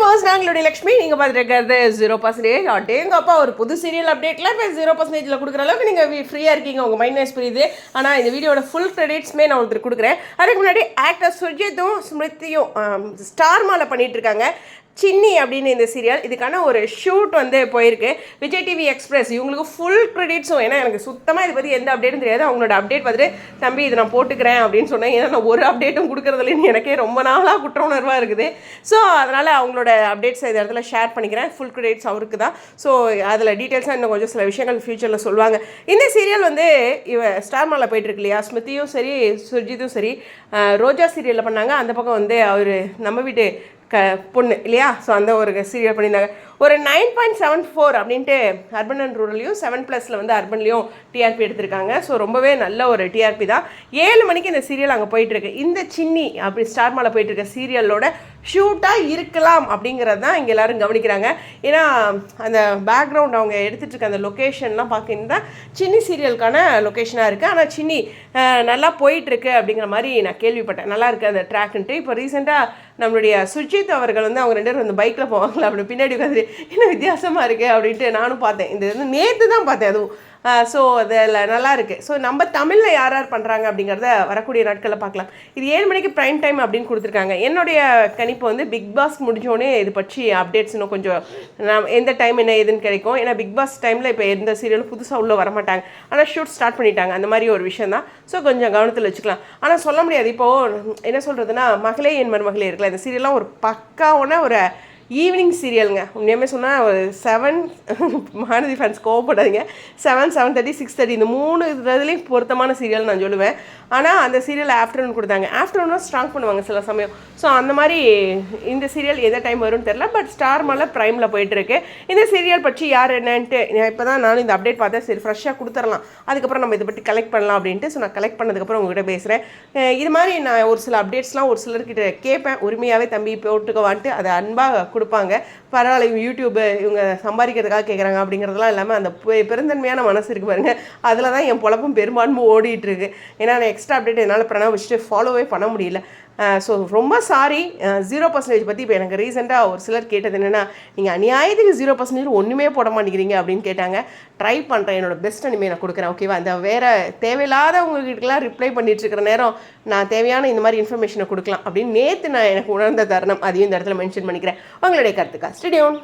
Viewers நாங்களுடைய Lakshmi நீங்கள் பார்த்துட்டு 0% அடேங்கப்பா ஒரு புது சீரியல் அப்டேட்டில் இப்போ 0%ல் கொடுக்குற அளவுக்கு நீங்கள் ஃப்ரீயாக இருக்கீங்க உங்கள் மைண்ட் வாய்ஸ் புரியுது. ஆனால் இந்த வீடியோட ஃபுல் கிரெடிட்ஸுமே நான் ஒருத்தர் கொடுக்குறேன். அதுக்கு முன்னாடி ஆக்டர் சுர்ஜித்தும் ஸ்மிருதியும் ஸ்டார் மாலை பண்ணிகிட்டு இருக்காங்க. சின்னி அப்படின்னு இந்த சீரியல் இதுக்கான ஒரு ஷூட் வந்து போயிருக்கு. விஜய் டிவி எக்ஸ்பிரஸ் இவங்களுக்கு ஃபுல் கிரெடிட்ஸும். ஏன்னா எனக்கு சுத்தமாக இதை பற்றி எந்த அப்டேட்டும் தெரியாது. அவங்களோட அப்டேட் பார்த்துட்டு தம்பி இதை நான் போட்டுக்கிறேன் அப்படின்னு சொன்னேன். ஏன்னா நான் ஒரு அப்டேட்டும் கொடுக்குறதுலேன்னு எனக்கே ரொம்ப நாளாக குற்ற உணர்வாக இருக்குது. ஸோ அதனால் அவங்களோட அப்டேட்ஸ் இந்த இடத்துல ஷேர் பண்ணிக்கிறேன். ஃபுல் கிரெடிட்ஸ் அவருக்கு தான். ஸோ அதில் டீட்டெயில்ஸாக இன்னும் கொஞ்சம் சில விஷயங்கள் ஃப்யூச்சரில் சொல்லுவாங்க. இந்த சீரியல் வந்து ஸ்டார் மாலில் போயிட்டுருக்கு இல்லையா, ஸ்மிருதியும் சரி சுர்ஜித்தும் சரி ரோஜா சீரியலில் பண்ணாங்க. அந்த பக்கம் வந்து அவர் நம்ம வீட்டு பொண்ணு இல்லையா, ஸோ அந்த ஒரு சீரியல் பண்ணியிருந்தாங்க. ஒரு 9.74 அப்படின்ட்டு அர்பன் அண்ட் ரூரல்லையும் 7+ல் வந்து அர்பன்லேயும் டிஆர்பி எடுத்திருக்காங்க. ஸோ ரொம்பவே நல்ல ஒரு டிஆர்பி தான். 7 மணிக்கு இந்த சீரியல் அங்கே போயிட்டுருக்கு. இந்த சின்னி அப்படி ஸ்டார் மாலை போயிட்டுருக்க சீரியலோட ஷூட்டாக இருக்கலாம் அப்படிங்கிறது தான் இங்கே எல்லோரும் கவனிக்கிறாங்க. ஏன்னா அந்த பேக்ரவுண்ட் அவங்க எடுத்துகிட்டு இருக்க அந்த லொக்கேஷன்லாம் பார்க்கிங்கன்னா சின்னி சீரியலுக்கான லொக்கேஷனாக இருக்குது. ஆனால் சின்னி நல்லா போயிட்டுருக்கு அப்படிங்கிற மாதிரி நான் கேள்விப்பட்டேன். நல்லா இருக்குது அந்த ட்ராக்குன்ட்டு. இப்போ ரீசெண்டாக நம்மளுடைய சுர்ஜித் அவர்கள் வந்து அவங்க 2 பேரும் அந்த பைக்கில் போவாங்களா அப்படி பின்னாடி உட்காந்து இன்னும் வித்தியாசமாக இருக்குது அப்படின்ட்டு நானும் பார்த்தேன். இந்த வந்து நேற்று தான் பார்த்தேன் அதுவும். ஸோ அதில் நல்லா இருக்குது. ஸோ நம்ம தமிழில் யார் யார் பண்ணுறாங்க அப்படிங்கிறத வரக்கூடிய நாட்களில் பார்க்கலாம். இது 7 மணிக்கு ப்ரைம் டைம் அப்படின்னு கொடுத்துருக்காங்க. என்னுடைய கணிப்பு வந்து பிக் பாஸ் முடிஞ்சோடனே இது பற்றி அப்டேட்ஸ் இன்னும் கொஞ்சம் எந்த டைம் என்ன ஏதுன்னு கிடைக்கும். ஏன்னா பிக் பாஸ் டைமில் இப்போ எந்த சீரியலும் புதுசாக உள்ளே வரமாட்டாங்க. ஆனால் ஷூட் ஸ்டார்ட் பண்ணிட்டாங்க. அந்த மாதிரி ஒரு விஷயம் தான். ஸோ கொஞ்சம் கவனத்தில் வச்சுக்கலாம். ஆனால் சொல்ல முடியாது. இப்போது என்ன சொல்கிறதுனா மகளே என் மருமகளே இருக்கலாம். இந்த சீரியல்லாம் ஒரு பக்காவான ஒரு ஈவினிங் சீரியலுங்க. உண்மையுமே சொன்னால் ஒரு 7 மகாநதி ஃபேன்ஸ் கோவப்படாதீங்க. 7, 7:30, 6:30 இந்த 3 இதுலேயும் பொருத்தமான சீரியல் நான் சொல்லுவேன். ஆனால் அந்த சீரியல் ஆஃப்டர்நூன் கொடுத்தாங்க. ஆஃப்டர்நூனாக ஸ்ட்ராங் பண்ணுவாங்க சில சமயம். ஸோ அந்த மாதிரி இந்த சீரியல் எந்த டைம் வரும்னு தெரில. பட் ஸ்டார் மாலை ப்ரைமில் போயிட்டுருக்கு. இந்த சீரியல் பற்றி யார் என்னன்ட்டு இப்போ தான் நானும் இந்த அப்டேட் பார்த்தேன். சரி ஃப்ரெஷ்ஷாக கொடுத்துடலாம், அதுக்கப்புறம் நம்ம இதை பற்றி கலெக்ட் பண்ணலாம் அப்படின்ட்டு. ஸோ நான் கலெக்ட் பண்ணதுக்கப்புறம் உங்கள்கிட்ட பேசுகிறேன். இது மாதிரி நான் ஒரு சில அப்டேட்ஸ்லாம் ஒரு சிலர்கிட்ட கேட்பேன். உரிமையாகவே தம்பி போட்டுக்கவான்ட்டு அதை அன்பாக கொடுப்பாங்க. பரவாயில்ல யூடியூப்பு இவங்க சம்பாதிக்கிறதுக்காக கேட்குறாங்க அப்படிங்கிறதுலாம் இல்லாமல் அந்த பெருந்தன்மையான மனசு இருக்குது பாருங்கள். அதில் தான் என் பொழப்பும் பெரும்பான்மை ஓடிட்டுருக்கு. ஏன்னா நான் எக்ஸ்ட்ரா அப்டேட் என்னால் பிரணவ் வச்சுட்டு ஃபாலோவே பண்ண முடியல. ஸோ ரொம்ப சாரி. 0% பற்றி இப்போ எனக்கு ரீசெண்டாக ஒரு சிலர் கேட்டது என்னென்னா, நீங்கள் அநியாயத்துக்கு 0% ஒன்றுமே போட மாட்டேங்கிறீங்க அப்படின்னு கேட்டாங்க. ட்ரை பண்ணுறேன், என்னோடய பெஸ்ட் இனிமேல் நான் கொடுக்குறேன். ஓகேவா? அந்த வேறு தேவையில்லாதவங்ககிட்டலாம் ரிப்ளை பண்ணிகிட்ருக்கிற நேரம் நான் தேவையான இந்த மாதிரி இன்ஃபர்மேஷனை கொடுக்கலாம் அப்படின்னு நேற்று நான் எனக்கு உணர்ந்த தருணம். அதையும் இந்த இடத்துல மென்ஷன் பண்ணிக்கிறேன். உங்களுடைய கருத்துக்கா ஸ்டேடியோன்.